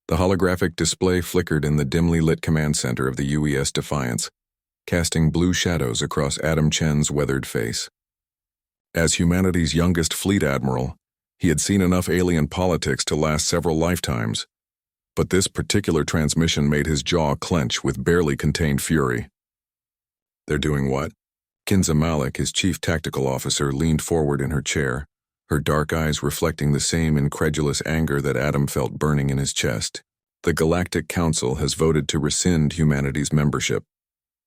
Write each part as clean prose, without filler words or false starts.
The holographic display flickered in the dimly lit command center of the UES Defiance, casting blue shadows across Adam Chen's weathered face. As humanity's youngest fleet admiral, he had seen enough alien politics to last several lifetimes, but this particular transmission made his jaw clench with barely contained fury. "They're doing what?" Kinza Malik, his chief tactical officer, leaned forward in her chair, her dark eyes reflecting the same incredulous anger that Adam felt burning in his chest. "The Galactic Council has voted to rescind humanity's membership,"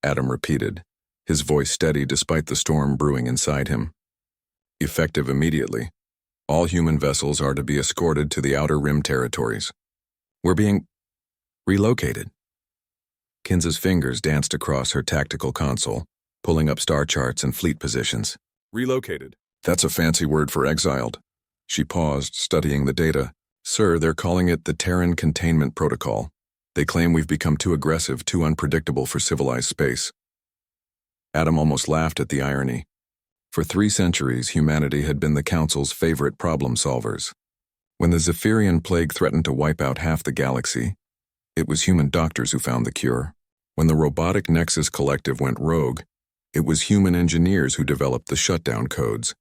Adam repeated, his voice steady despite the storm brewing inside him. "Effective immediately. All human vessels are to be escorted to the Outer Rim territories. We're being relocated." Kinza's fingers danced across her tactical console, pulling up star charts and fleet positions. "Relocated? That's a fancy word for exiled." She paused, studying the data. "Sir, they're calling it the Terran Containment Protocol. They claim we've become too aggressive, too unpredictable for civilized space." Adam almost laughed at the irony. For 3 centuries, humanity had been the Council's favorite problem solvers. When the Zephyrian plague threatened to wipe out half the galaxy, it was human doctors who found the cure. When the robotic Nexus Collective went rogue, it was human engineers who developed the shutdown codes.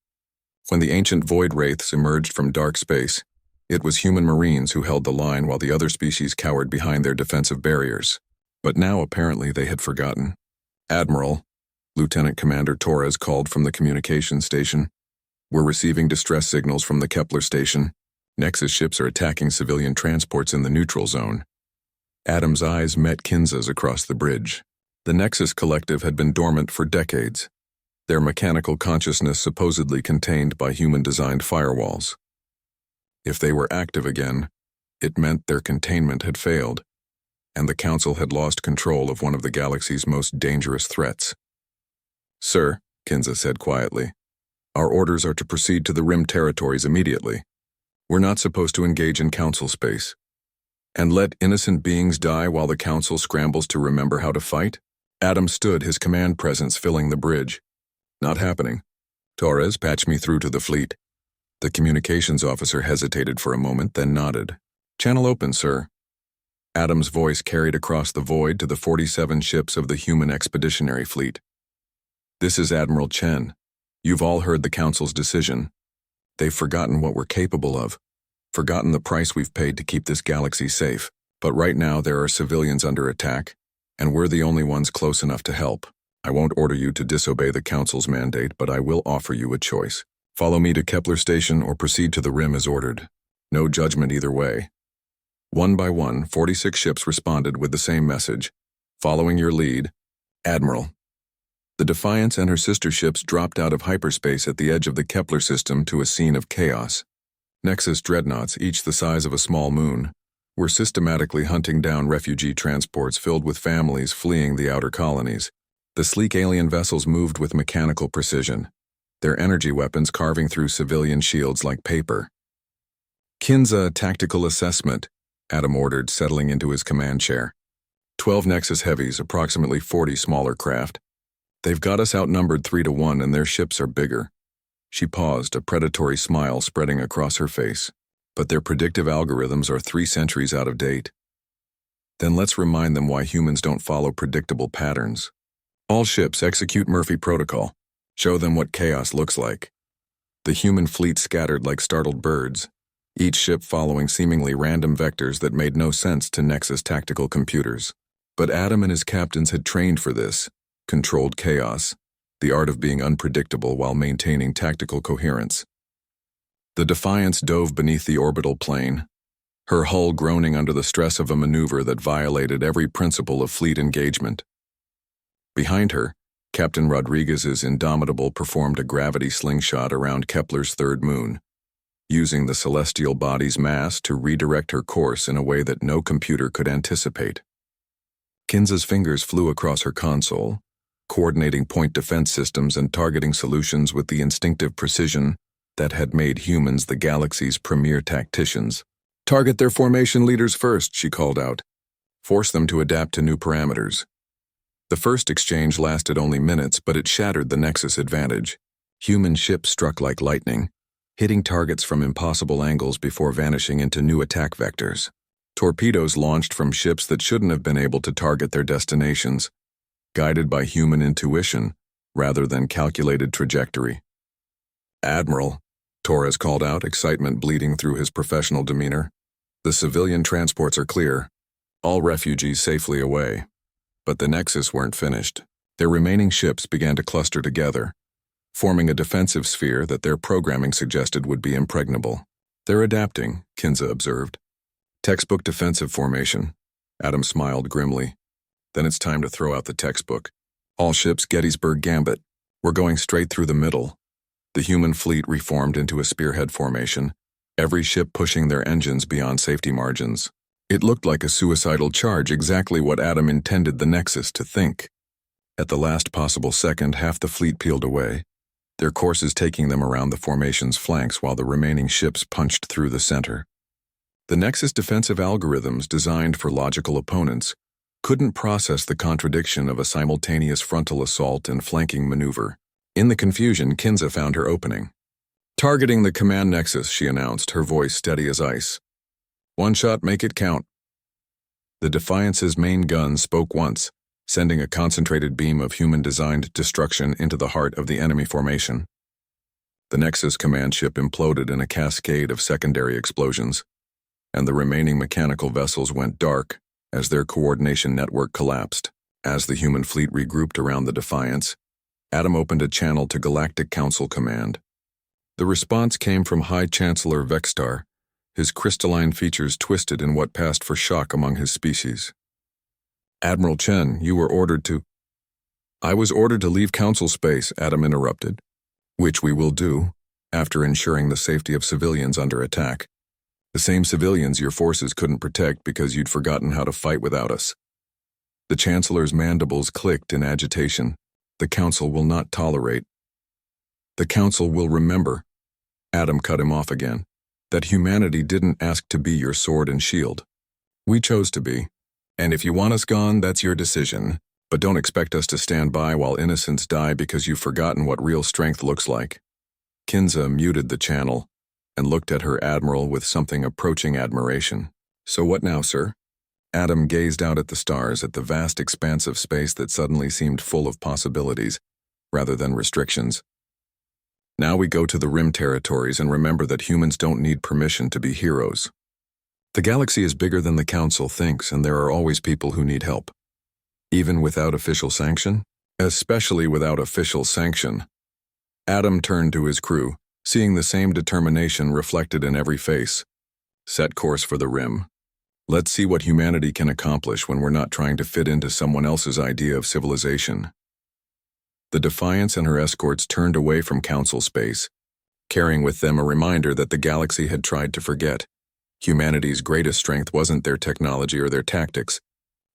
When the ancient void wraiths emerged from dark space, it was human marines who held the line while the other species cowered behind their defensive barriers. But now apparently they had forgotten. "Admiral," Lieutenant Commander Torres called from the communications station, "we're receiving distress signals from the Kepler station. Nexus ships are attacking civilian transports in the neutral zone." Adam's eyes met Kinza's across the bridge. The Nexus Collective had been dormant for decades, their mechanical consciousness supposedly contained by human-designed firewalls. If they were active again, it meant their containment had failed, and the Council had lost control of one of the galaxy's most dangerous threats. "Sir," Kinza said quietly, "our orders are to proceed to the Rim territories immediately. We're not supposed to engage in Council space. And let innocent beings die while the Council scrambles to remember how to fight?" Adam stood, his command presence filling the bridge. "Not happening. Torres, patch me through to the fleet." The communications officer hesitated for a moment, then nodded. "Channel open, sir." Adam's voice carried across the void to the 47 ships of the human expeditionary fleet. "This is Admiral Chen. You've all heard the Council's decision. They've forgotten what we're capable of, forgotten the price we've paid to keep this galaxy safe. But right now there are civilians under attack, and we're the only ones close enough to help. I won't order you to disobey the Council's mandate, but I will offer you a choice. Follow me to Kepler Station or proceed to the Rim as ordered. No judgment either way." One by one, 46 ships responded with the same message. "Following your lead, Admiral." The Defiance and her sister ships dropped out of hyperspace at the edge of the Kepler system to a scene of chaos. Nexus dreadnoughts, each the size of a small moon, were systematically hunting down refugee transports filled with families fleeing the outer colonies. The sleek alien vessels moved with mechanical precision, their energy weapons carving through civilian shields like paper. "Kinza, tactical assessment," Adam ordered, settling into his command chair. 12 Nexus heavies, approximately 40 smaller craft. They've got us outnumbered 3-1 and their ships are bigger." She paused, a predatory smile spreading across her face. "But their predictive algorithms are 3 centuries out of date." "Then let's remind them why humans don't follow predictable patterns. All ships execute Murphy Protocol. Show them what chaos looks like." The human fleet scattered like startled birds, each ship following seemingly random vectors that made no sense to Nexus tactical computers. But Adam and his captains had trained for this. Controlled chaos, the art of being unpredictable while maintaining tactical coherence. The Defiance dove beneath the orbital plane, her hull groaning under the stress of a maneuver that violated every principle of fleet engagement. Behind her, Captain Rodriguez's Indomitable performed a gravity slingshot around Kepler's third moon, using the celestial body's mass to redirect her course in a way that no computer could anticipate. Kinza's fingers flew across her console, coordinating point defense systems and targeting solutions with the instinctive precision that had made humans the galaxy's premier tacticians. "Target their formation leaders first," she called out. "Force them to adapt to new parameters." The first exchange lasted only minutes, but it shattered the Nexus advantage. Human ships struck like lightning, hitting targets from impossible angles before vanishing into new attack vectors. Torpedoes launched from ships that shouldn't have been able to target their destinations, guided by human intuition rather than calculated trajectory. "Admiral," Torres called out, excitement bleeding through his professional demeanor. "The civilian transports are clear, all refugees safely away." But the Nexus weren't finished. Their remaining ships began to cluster together, forming a defensive sphere that their programming suggested would be impregnable. "They're adapting," Kinza observed. "Textbook defensive formation." Adam smiled grimly. "Then it's time to throw out the textbook. All ships Gettysburg Gambit. We're going straight through the middle." The human fleet reformed into a spearhead formation, every ship pushing their engines beyond safety margins. It looked like a suicidal charge, exactly what Adam intended the Nexus to think. At the last possible second, half the fleet peeled away, their courses taking them around the formation's flanks while the remaining ships punched through the center. The Nexus defensive algorithms, designed for logical opponents, couldn't process the contradiction of a simultaneous frontal assault and flanking maneuver. In the confusion, Kinza found her opening. "Targeting the command nexus," she announced, her voice steady as ice. "One shot, make it count." The Defiance's main gun spoke once, sending a concentrated beam of human-designed destruction into the heart of the enemy formation. The Nexus command ship imploded in a cascade of secondary explosions, and the remaining mechanical vessels went dark as their coordination network collapsed. As the human fleet regrouped around the Defiance, Adam opened a channel to Galactic Council Command. The response came from High Chancellor Vextar, his crystalline features twisted in what passed for shock among his species. "Admiral Chen, you were ordered to—" "I was ordered to leave Council space," Adam interrupted. "Which we will do, after ensuring the safety of civilians under attack. The same civilians your forces couldn't protect because you'd forgotten how to fight without us." The Chancellor's mandibles clicked in agitation. "The Council will not tolerate." "The Council will remember," Adam cut him off again, "that humanity didn't ask to be your sword and shield. We chose to be. And if you want us gone, that's your decision. But don't expect us to stand by while innocents die because you've forgotten what real strength looks like." Kinza muted the channel and looked at her admiral with something approaching admiration. "So what now, sir?" Adam gazed out at the stars, at the vast expanse of space that suddenly seemed full of possibilities, rather than restrictions. "Now we go to the Rim territories and remember that humans don't need permission to be heroes. The galaxy is bigger than the Council thinks, and there are always people who need help. Even without official sanction? Especially without official sanction." Adam turned to his crew, seeing the same determination reflected in every face. "Set course for the Rim. Let's see what humanity can accomplish when we're not trying to fit into someone else's idea of civilization." The Defiance and her escorts turned away from Council space, carrying with them a reminder that the galaxy had tried to forget. Humanity's greatest strength wasn't their technology or their tactics,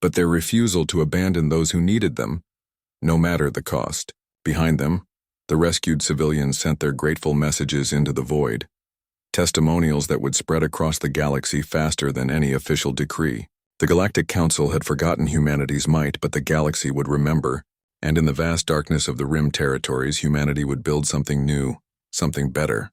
but their refusal to abandon those who needed them, no matter the cost. Behind them, the rescued civilians sent their grateful messages into the void, testimonials that would spread across the galaxy faster than any official decree. The Galactic Council had forgotten humanity's might, but the galaxy would remember, and in the vast darkness of the Rim territories, humanity would build something new, something better.